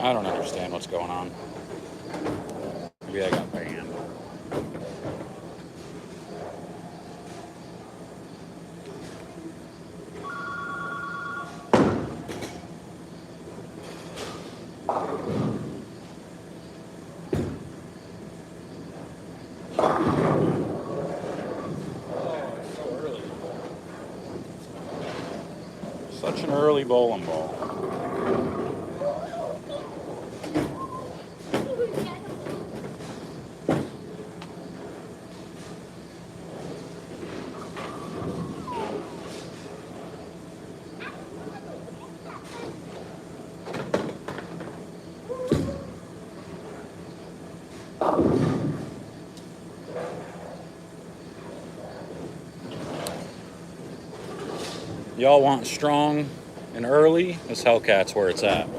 I don't understand what's going on. Maybe I got banned. Such an early bowling ball. Y'all want strong and early? This Hellcat's where it's at.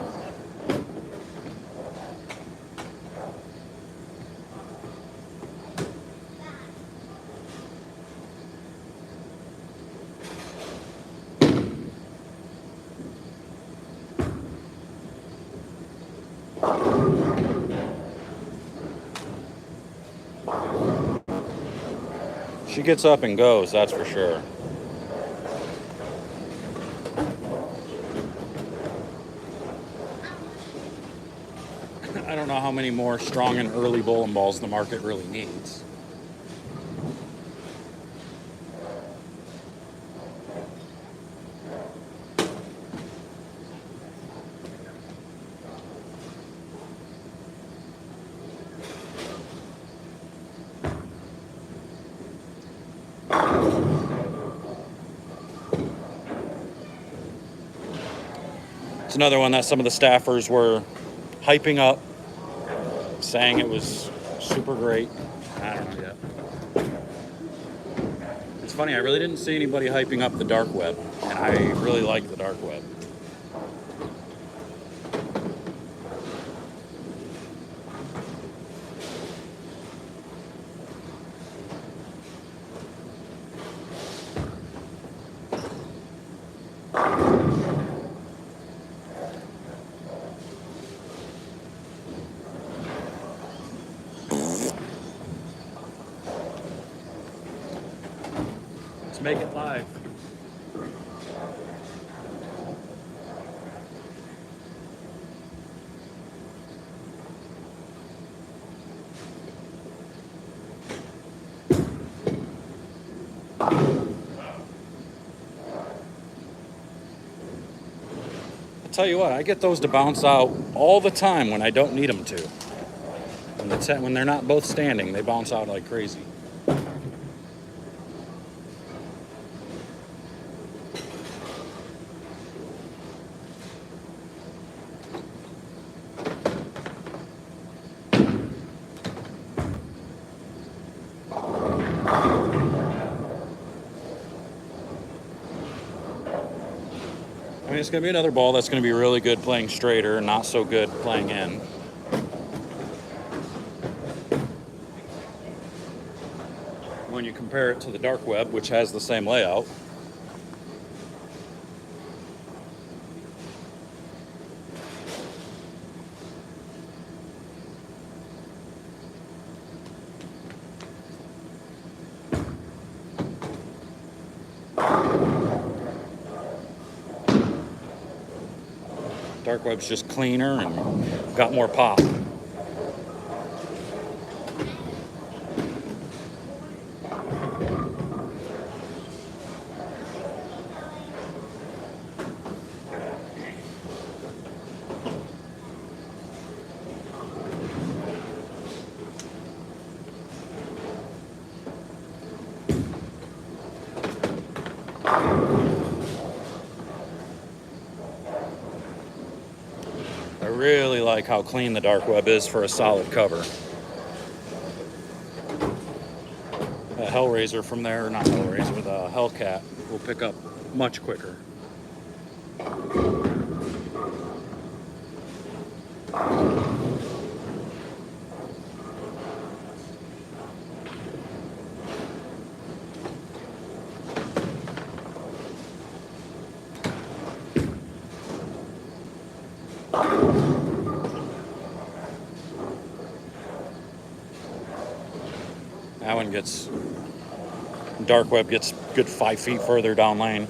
She gets up and goes, that's for sure. I don't know how many more strong and early bowling balls the market really needs. It's another one that some of the staffers were hyping up, saying it was super great. I don't know yet. It's funny, I really didn't see anybody hyping up the dark web, and I really like the dark web. Let's make it live. I'll tell you what, I get those to bounce out all the time when I don't need them to. When they're not both standing, they bounce out like crazy. I mean, it's going to be another ball that's going to be really good playing straighter and not so good playing in. When you compare it to the dark web, which has the same layout. Dark web's just cleaner and got more pop. I really like how clean the dark web is for a solid cover. A Hellraiser from there, not Hellraiser, with a Hellcat will pick up much quicker. That one gets, dark web gets good 5 feet further down lane.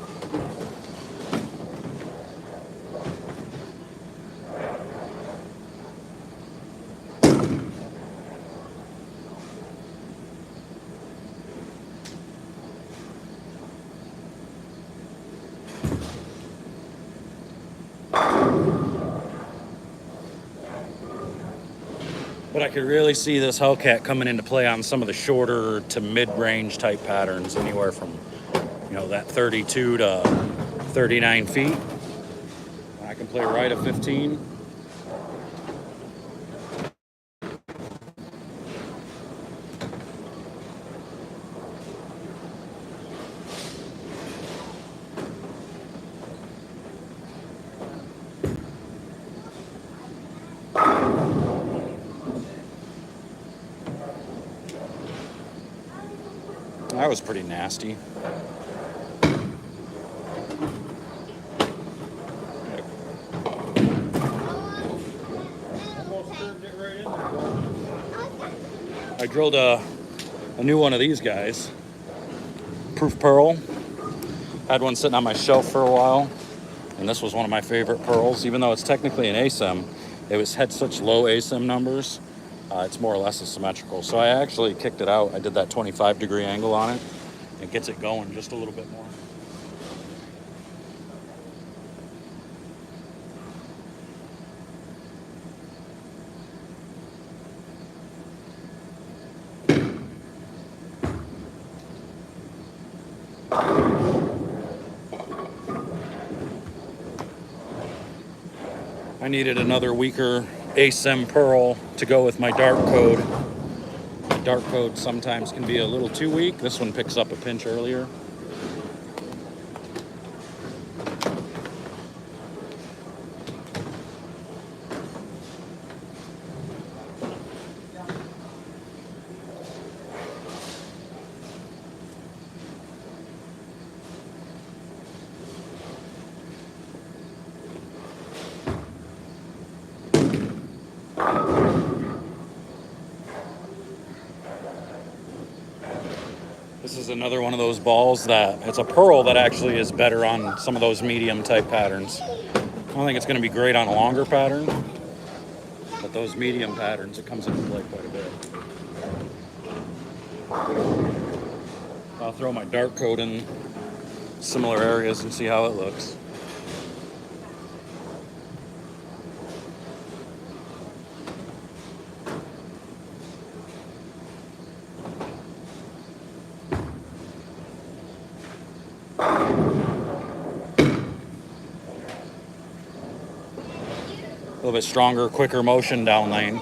But I could really see this Hellcat coming into play on some of the shorter to mid-range type patterns, anywhere from, you know, that 32 to 39 feet. I can play right at 15. That was pretty nasty. I drilled a new one of these guys, Proof Pearl. Had one sitting on my shelf for a while, and this was one of my favorite pearls. Even though it's technically an ASIM, had such low ASIM numbers. It's more or less asymmetrical. So I actually kicked it out. I did that 25-degree angle on it. It gets it going just a little bit more. I needed another weaker ASIM pearl to go with my dart code. My dart code sometimes can be a little too weak. This one picks up a pinch earlier. This is another one of those balls that it's a pearl that actually is better on some of those medium type patterns. I don't think it's going to be great on a longer pattern, but those medium patterns, it comes into play quite a bit. I'll throw my dart code in similar areas and see how it looks. A little bit stronger, quicker motion down lane.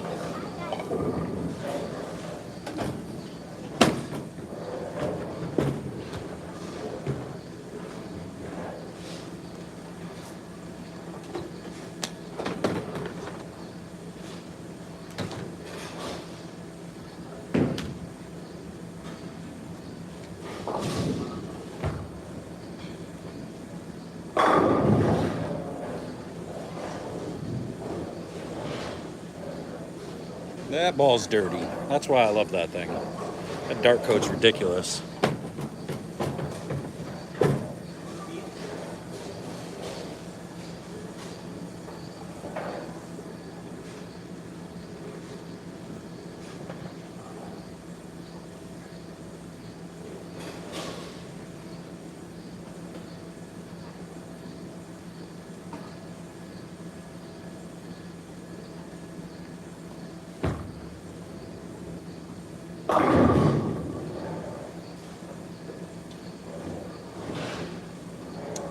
That ball's dirty. That's why I love that thing. That dart code's ridiculous.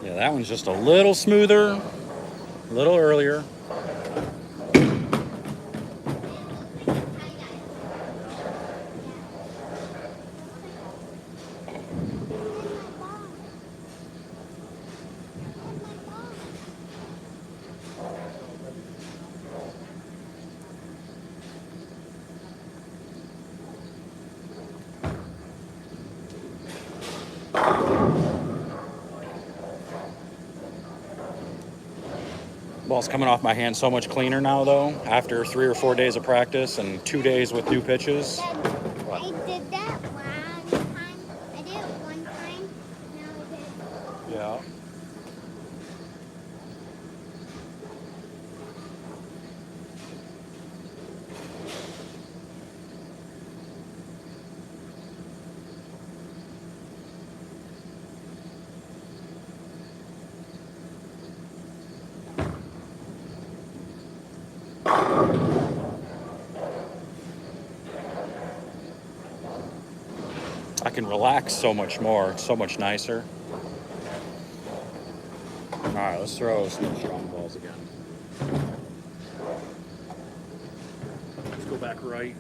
Yeah, that one's just a little smoother, a little earlier. Ball's coming off my hand so much cleaner now, though, after 3 or 4 days of practice and 2 days with new pitches. I did that one time. I did it one time. Now I did. Yeah. I can relax so much more. It's so much nicer. All right, let's throw some strong balls again. Let's go back right.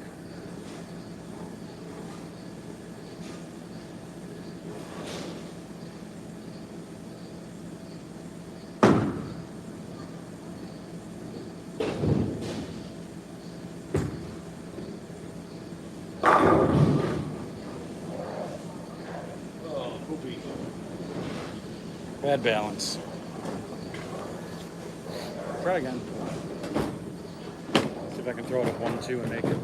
Bad balance. Try again. See if I can throw it at 1-2 and make it.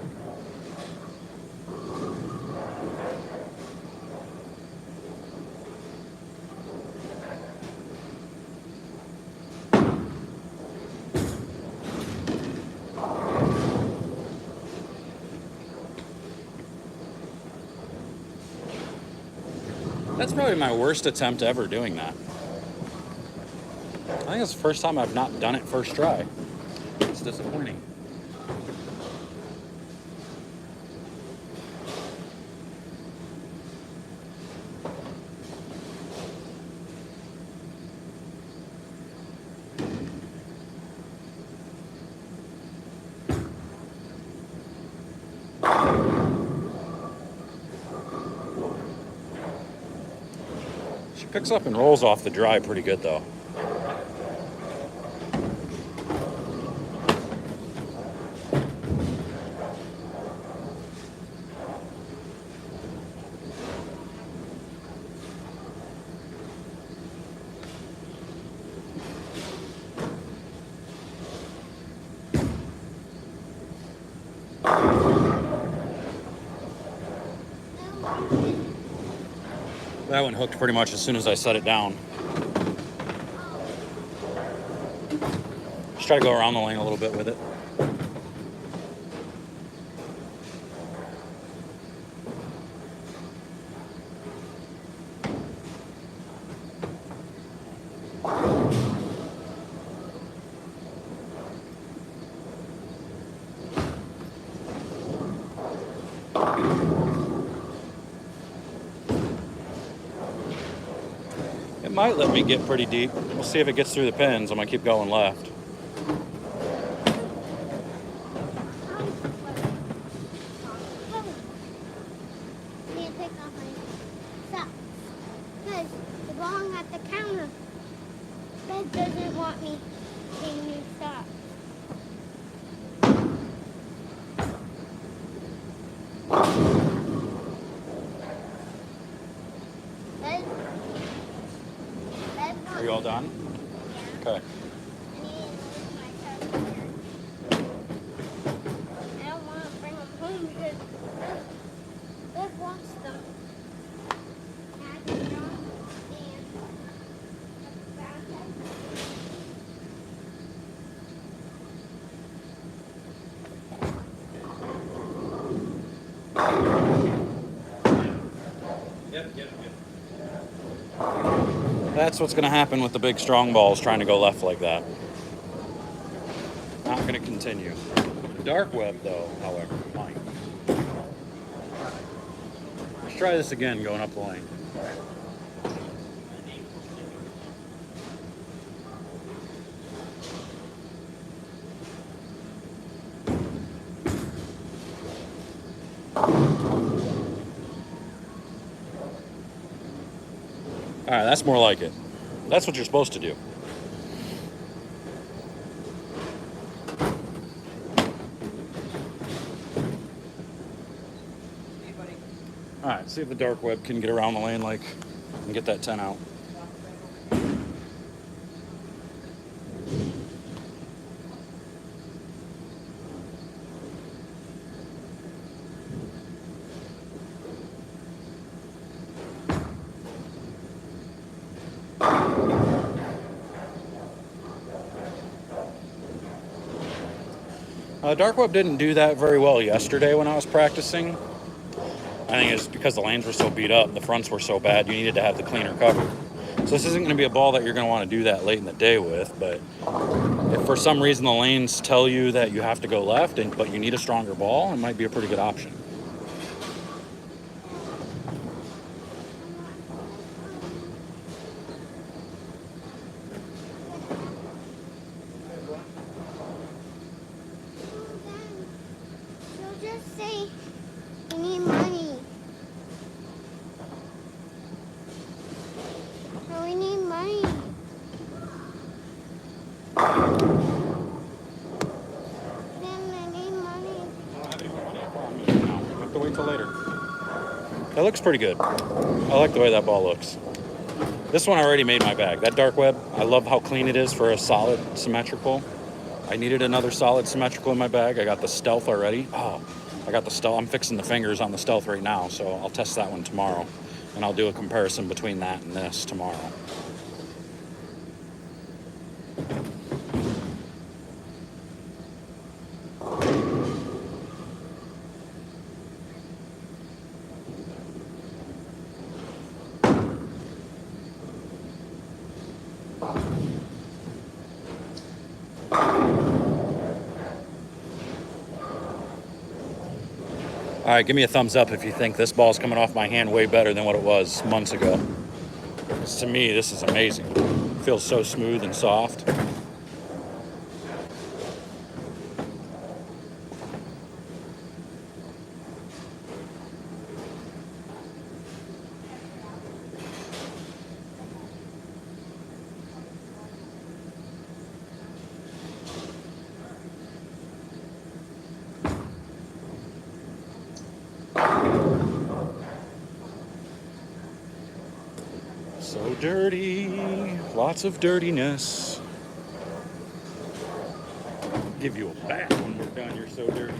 That's probably my worst attempt ever doing that. I think it's the first time I've not done it first try. It's disappointing. She picks up and rolls off the dry pretty good, though. That one hooked pretty much as soon as I set it down. Just try to go around the lane a little bit with it. It might let me get pretty deep. We'll see if it gets through the pins. I'm gonna keep going left. Need to take off my socks. Because the ball at the counter bed doesn't want me taking new socks. Are you all done? Yeah. Okay. I need to move my test. I don't want to bring them home because Liv wants them. I can draw That's what's going to happen with the big strong balls trying to go left like that. Not going to continue. The dark web, though, however, might. Let's try this again going up the lane. All right, that's more like it. That's what you're supposed to do. All right, see if the dark web can get around the lane like and get that 10 out. Dark web didn't do that very well yesterday when I was practicing. I think it's because the lanes were so beat up, the fronts were so bad, you needed to have the cleaner cover. So this isn't going to be a ball that you're going to want to do that late in the day with, but if for some reason the lanes tell you that you have to go left, but you need a stronger ball, it might be a pretty good option. So just say you need money. So we need money. Then I need money. I don't have any more money on me. No, we have to wait till later. That looks pretty good. I like the way that ball looks. This one I already made my bag. That dark web, I love how clean it is for a solid symmetrical. I needed another solid symmetrical in my bag. I got the Stealth already. Oh, I got the Stealth. I'm fixing the fingers on the Stealth right now, so I'll test that one tomorrow. And I'll do a comparison between that and this tomorrow. All right, give me a thumbs up if you think this ball's coming off my hand way better than what it was months ago. To me, this is amazing. It feels so smooth and soft. So dirty, lots of dirtiness. Give you a bat when we're done, you're so dirty.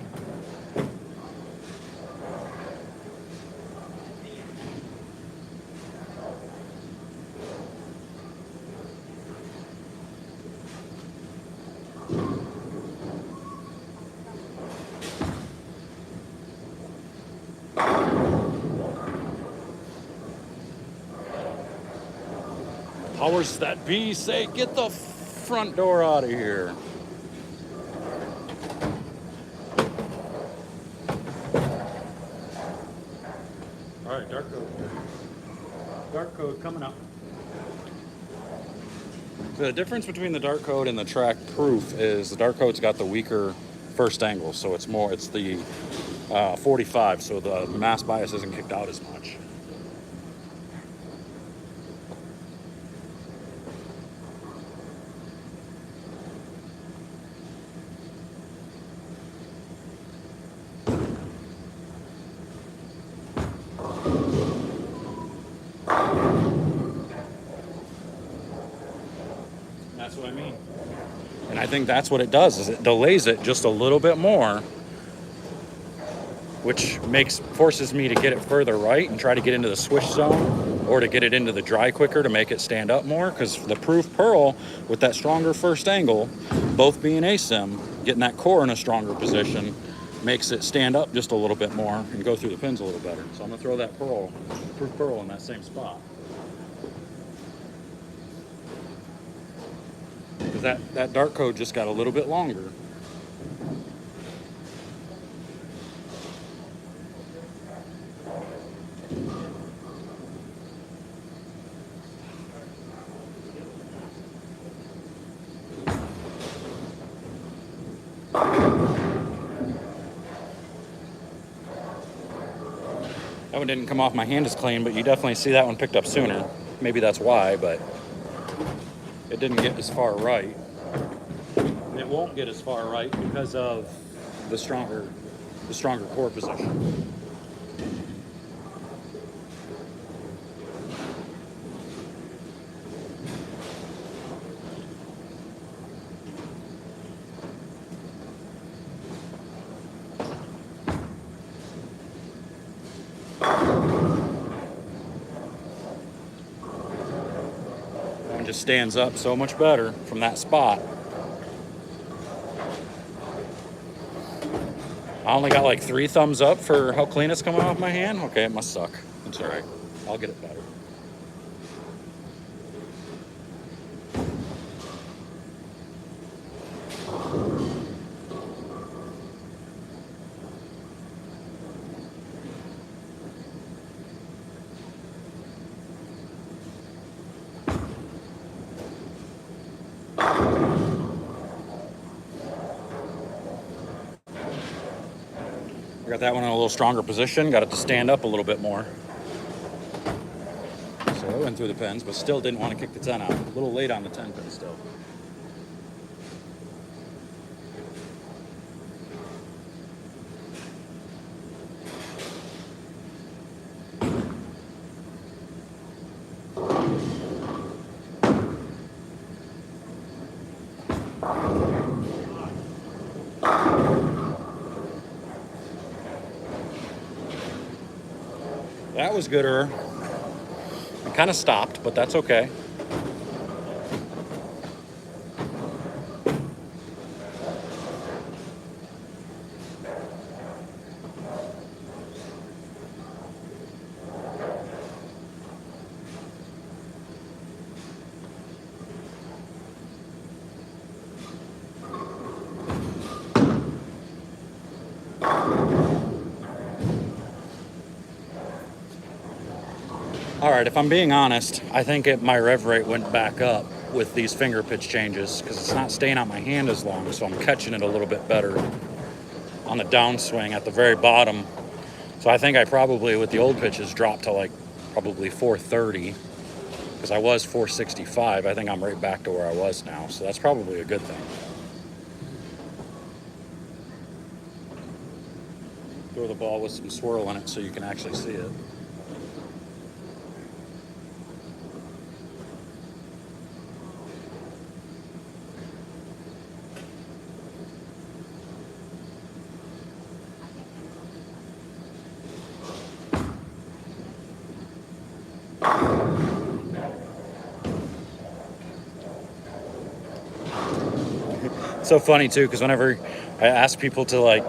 Powers that be say, get the front door out of here. All right, dark code. Dark code coming up. The difference between the dark code and the track proof is the dark code's got the weaker first angle, so it's the 45, so the mass bias isn't kicked out as much. That's what I mean. And I think that's what it does, is it delays it just a little bit more, which forces me to get it further right and try to get into the swish zone or to get it into the dry quicker to make it stand up more, because the proof pearl with that stronger first angle, both being asim, getting that core in a stronger position makes it stand up just a little bit more and go through the pins a little better. So I'm gonna throw that proof pearl in that same spot. Because that dark code just got a little bit longer. That one didn't come off my hand as clean, but you definitely see that one picked up sooner. Maybe that's why, but it didn't get as far right. And it won't get as far right because of the stronger core position. One just stands up so much better from that spot. I only got like 3 thumbs up for how clean it's coming off my hand. Okay, it must suck. It's all right. I'll get it better. I got that one in a little stronger position. Got it to stand up a little bit more. So I went through the pins, but still didn't want to kick the 10 out. A little late on the 10 pin still. That was gooder. It kind of stopped, but that's okay. All right, if I'm being honest, I think my rev rate went back up with these finger pitch changes because it's not staying on my hand as long, so I'm catching it a little bit better on the downswing at the very bottom. So I think I probably, with the old pitches, dropped to like probably 430 because I was 465. I think I'm right back to where I was now, so that's probably a good thing. Throw the ball with some swirl in it so you can actually see it. It's so funny too, because whenever I ask people to like,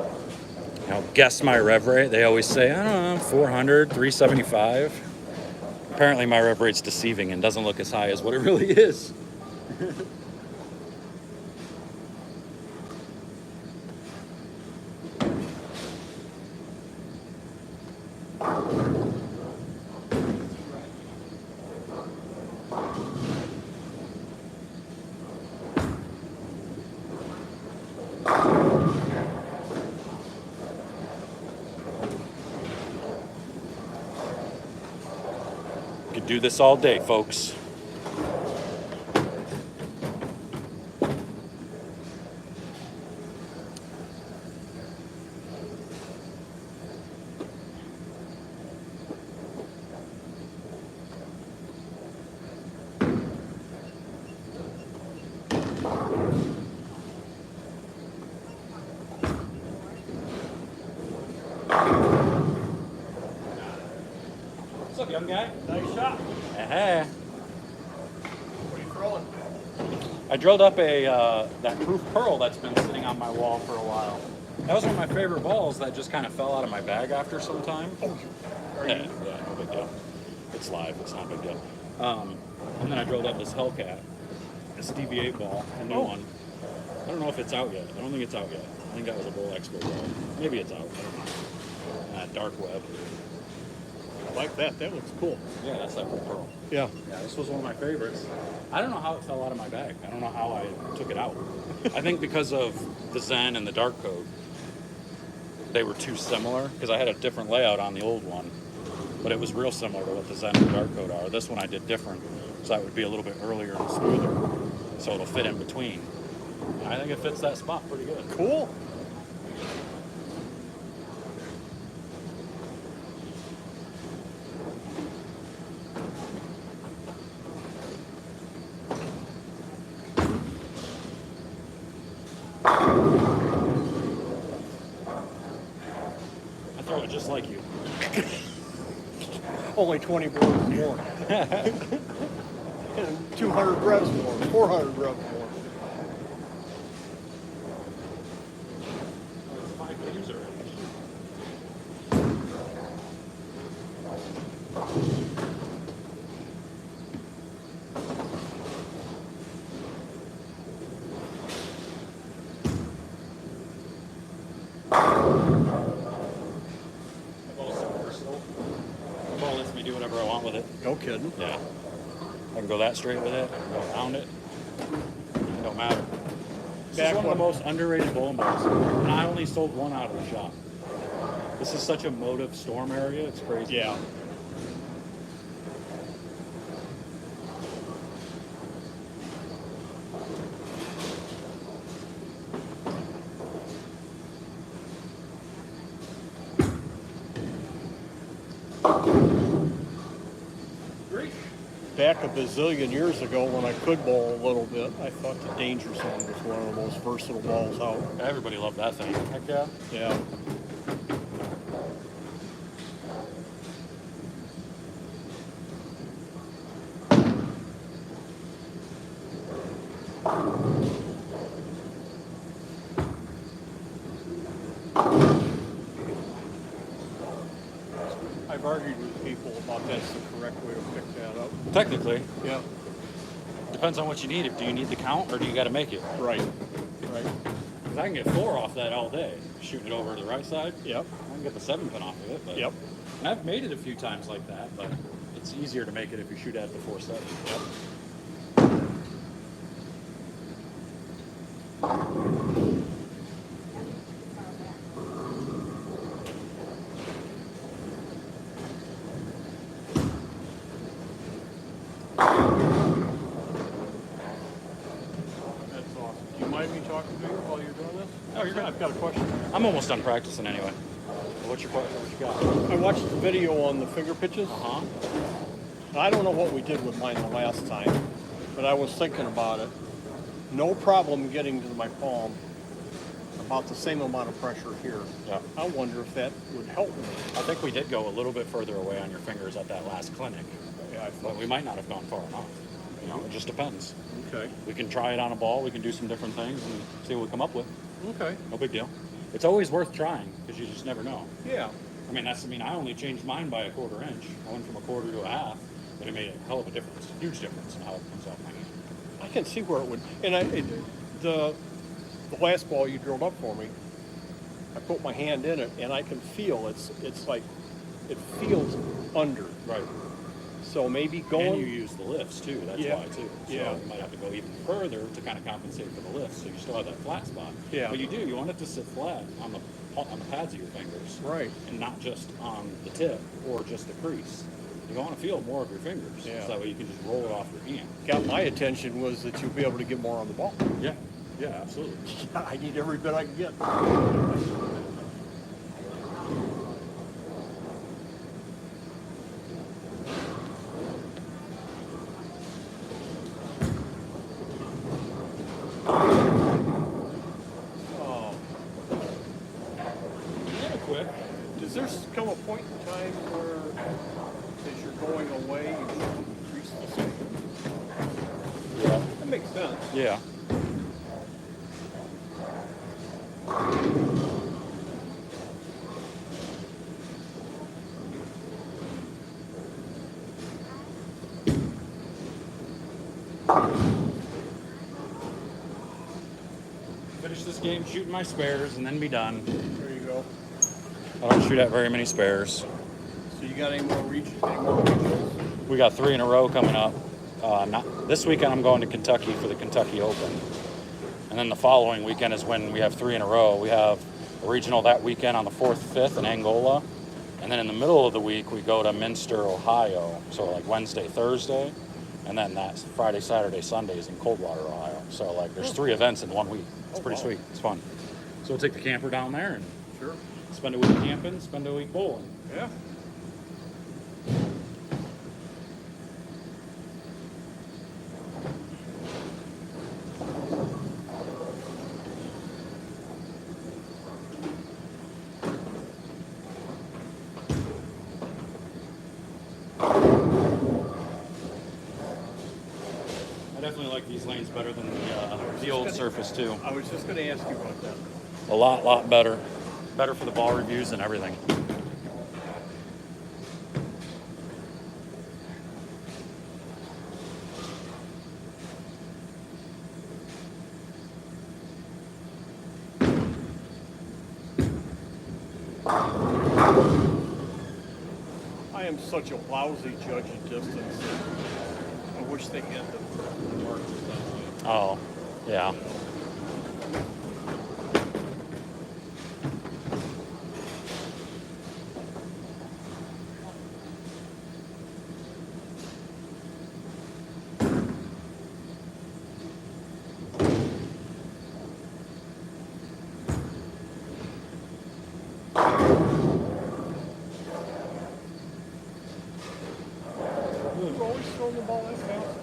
guess my rev rate, they always say, I don't know, 400, 375. Apparently my rev rate's deceiving and doesn't look as high as what it really is. Could do this all day, folks. What's up, young guy? Nice shot. Hey. What are you throwing? I drilled up that proof pearl that's been sitting on my wall for a while. That was one of my favorite balls that just kind of fell out of my bag after some time. Yeah, no big deal. It's live, it's not a big deal. And then I drilled up this Hellcat, this DV8 ball, a new one. I don't know if it's out yet. I don't think it's out yet. I think that was a Bull Expo ball. Maybe it's out. I don't know. Dark web. I like that. That looks cool. Yeah, that's that proof pearl. Yeah. Yeah, this was one of my favorites. I don't know how it fell out of my bag. I don't know how I took it out. I think because of the Zen and the Dark Code, they were too similar because I had a different layout on the old one, but it was real similar to what the Zen and the Dark Code are. This one I did different, so that would be a little bit earlier and smoother, so it'll fit in between. And I think it fits that spot pretty good. Cool. I throw it just like you. Only 20 blows more. And 200 revs more. 400 revs more. It's 5 views already. with it. No kidding. Yeah. I can go that straight with it. I can go around it. It don't matter. This Back is one of the when- most underrated bowling balls. And I only sold one out of the shop. This is such a motive storm area. It's crazy. Yeah. Back a bazillion years ago when I could bowl a little bit, I thought the Danger Zone was one of the most versatile balls out. Everybody loved that thing. Heck yeah. Yeah. I've argued with people about that's the correct way to pick that up. Technically, Yeah. depends on what you need. Do you need the count or do you got to make it? Right. Right. Because I can get 4 off that all day. Shooting it over to the right side. Yep. I can get the 7 pin off of it. But Yep. And I've made it a few times like that, but it's easier to make it if you shoot at the 4-7. Yep. That's awesome. Do you mind me talking to you while you're doing this? Oh, you're good. I've got a question. I'm almost done practicing anyway. What's your question? What you got? I watched the video on the finger pitches. Uh-huh. I don't know what we did with mine the last time, but I was thinking about it. No problem getting to my palm. About the same amount of pressure here. Yeah. I wonder if that would help me. I think we did go a little bit further away on your fingers at that last clinic, Yeah, I but thought. we might not have gone far enough. You know, it just depends. Okay. We can try it on a ball. We can do some different things and see what we come up with. Okay. No big deal. It's always worth trying because you just never know. Yeah. I only changed mine by a 1/4 inch. I went from a 1/4 to a 1/2, but it made a hell of a difference, huge difference in how it comes off my hand. I can see where it would. And the last ball you drilled up for me, I put my hand in it and I can feel it's like it feels under. Right. So maybe And going. you use the lifts too. That's Yeah. why too. So Yeah. you might have to go even further to kind of compensate for the lifts. So you still have that flat spot. Yeah. But you do. You want it to sit flat on the pads of your fingers. Right. And not just on the tip or just the crease. You want to feel more of your fingers. Yeah. So that way you can just roll it off your hand. Got my attention was that you'll be able to get more on the ball. Yeah. Yeah. Absolutely. I need every bit I can get. Oh, A little quick. does there come a point in time where, as you're going away, you should increase the speed? Yeah. That makes sense. Yeah. Finish this game shooting my spares and then be done. There you go. I don't shoot at very many spares. So you got any more regionals? We got 3 in a row coming up. Not this weekend. I'm going to Kentucky for the Kentucky Open, and then the following weekend is when we have 3 in a row. We have a regional that weekend on the 4th, 5th in Angola, and then in the middle of the week we go to Minster, Ohio. So like Wednesday, Thursday, and then that's Friday, Saturday, Sundays in Coldwater, Ohio. So like there's 3 events in 1 week. It's pretty sweet. It's fun. So we'll take the camper down there and Sure. spend a week camping, spend a week bowling. Yeah. I definitely like these lanes better than the old surface too. I was just going to ask you about that. A lot better. Better for the ball reviews and everything. I I am such a lousy judge of distance. I wish they had the markers on that. Oh, yeah. You've always thrown the ball that fast?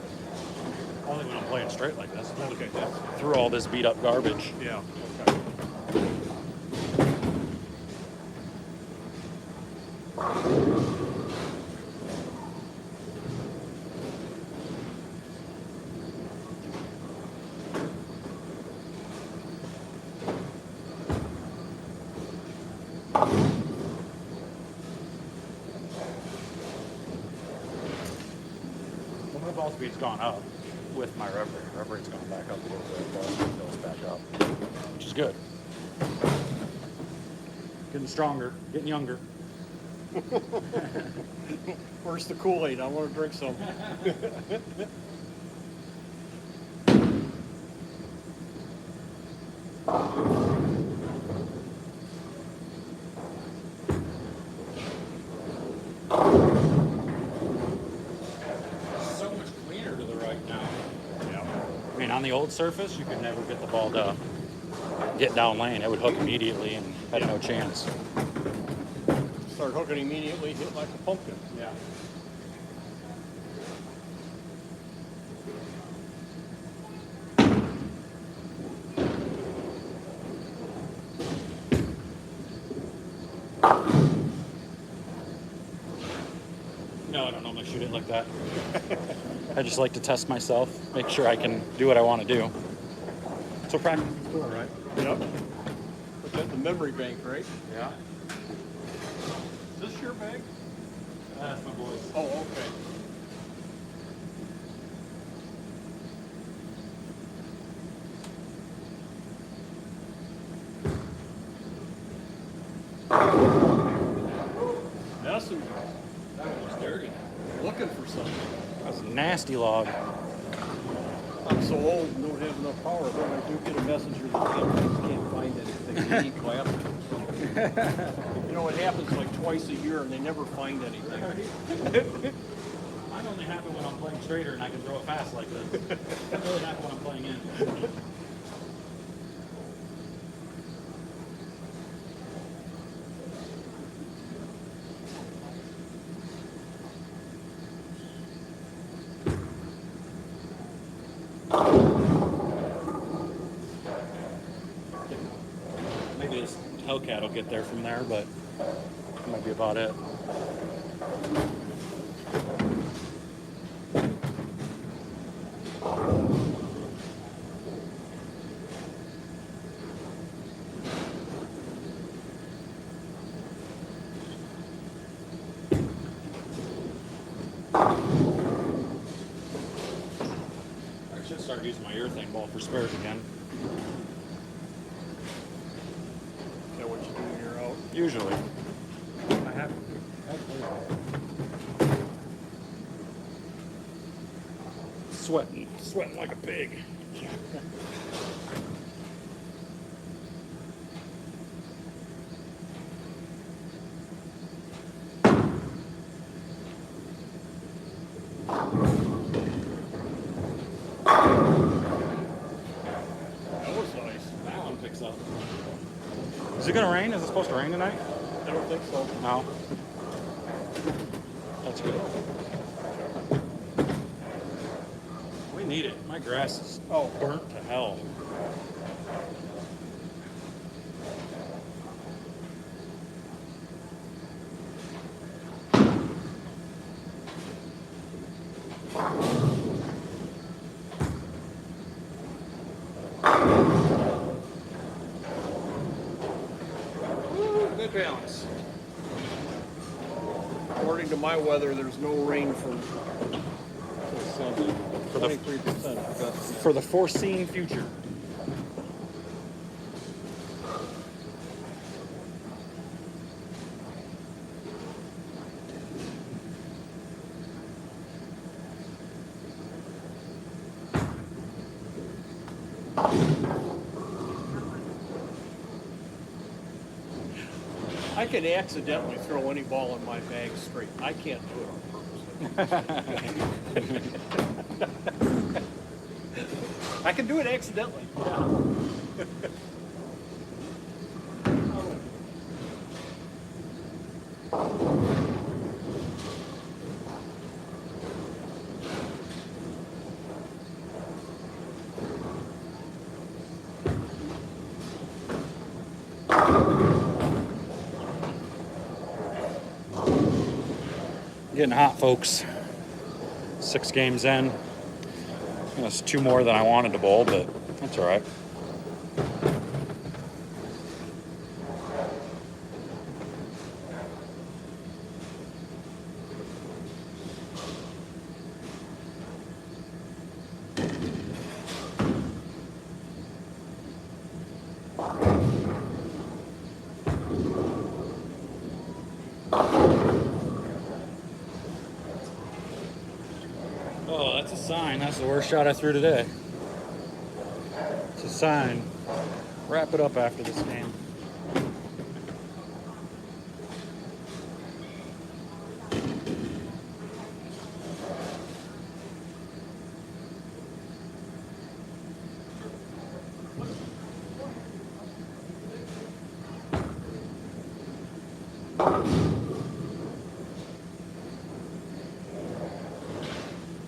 Only when I'm playing straight like this. Okay, that's, Through all this beat up garbage. yeah, okay. Well, my ball speed's gone up with my rubber. Rubber rate's gone back up a little bit. Ball speed goes back up, which is good. Getting stronger, getting younger. Where's the Kool-Aid? I want to drink some. So much cleaner to the right now. Yeah. I mean, on the old surface, you could never get the ball to get down lane. It would hook immediately and had no chance. Start hooking immediately, hit like a pumpkin. Yeah. No, I don't normally shoot it like that. I just like to test myself, make sure I can do what I want to do. So practice is cool, right? Yep. Put that in the memory bank, right? Yeah. Is this your bag? That's my boy's. Oh, okay. That's some, That one was dirty. looking for something. That was a nasty log. I'm so old and don't have enough power, but when I do get a messenger that can't find anything. They need glasses. You know, it happens like twice a year and they never find anything. Mine only happen when I'm playing straighter and I can throw it fast like this. Doesn't really happen when I'm playing in. Maybe this Hellcat will get there from there, but that might be about it. I should start using my urethane ball for spares again. Is that what you do when you're out? Usually. I have. Sweating like a pig. That was nice. That one picks up. Is it gonna rain? Is it supposed to rain tonight? I don't think so. No. That's good. We need it. My grass is burnt to hell. Good balance. According to my weather, there's no rain for Sunday. For the- 23%. That's For the foreseen future. I can accidentally throw any ball in my bag straight. I can't do it on purpose. I can do it accidentally. Getting hot, folks. 6 games in. That's 2 more than I wanted to bowl, but that's all right. Oh, that's a sign. That's the worst shot I threw today. It's a sign. Wrap it up after this game.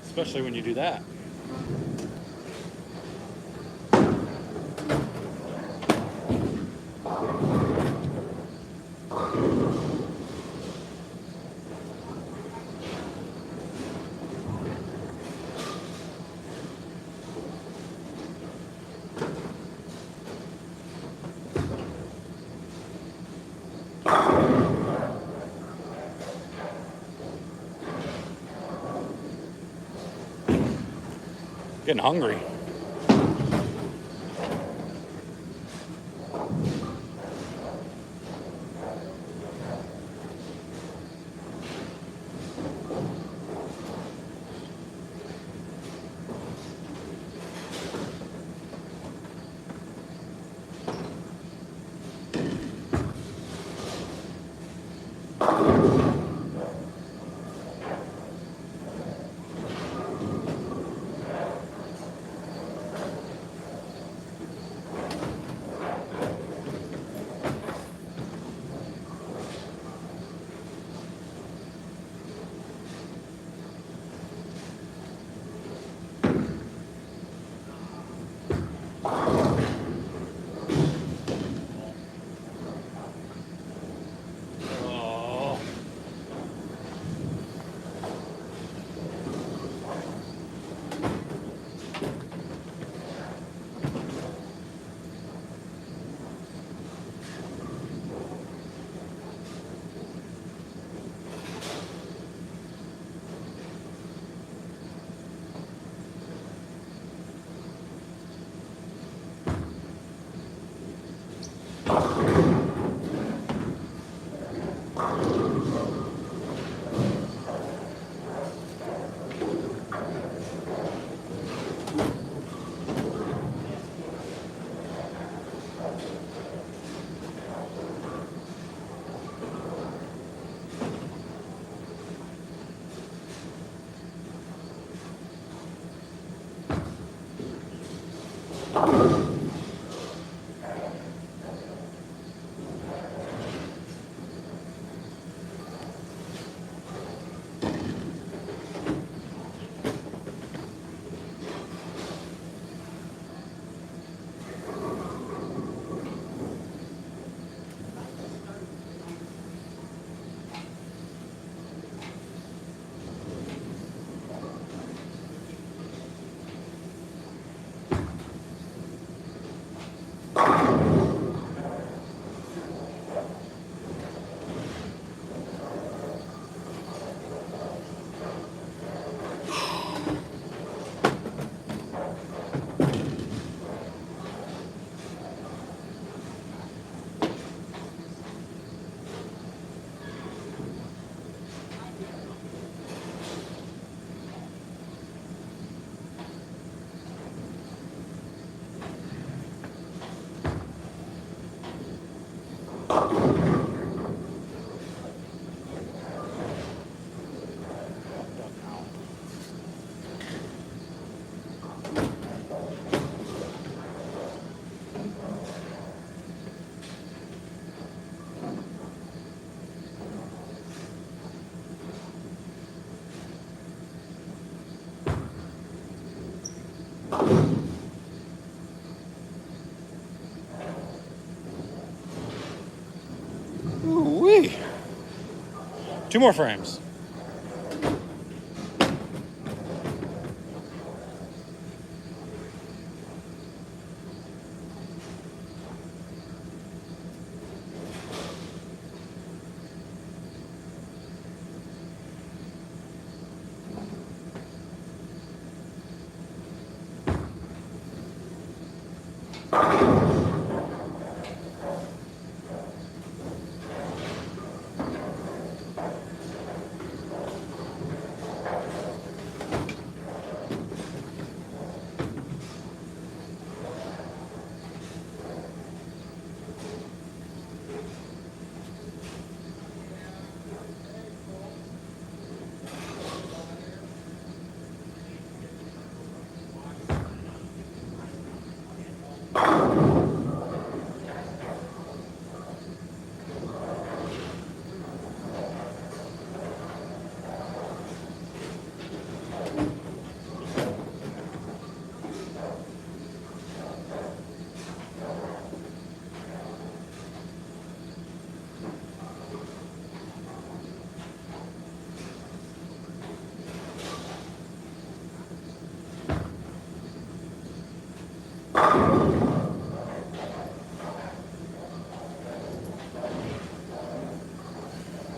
Especially when you do that. Getting hungry. Okay. 2 more frames.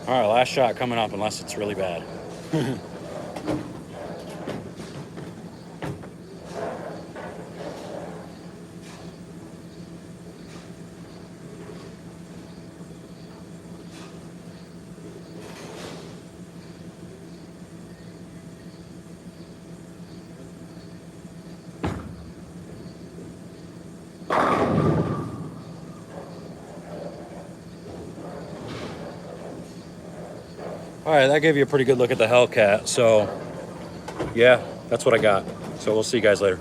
All right, last shot coming up, unless it's really bad. All right, that gave you a pretty good look at the Hellcat. So, yeah, that's what I got. So we'll see you guys later.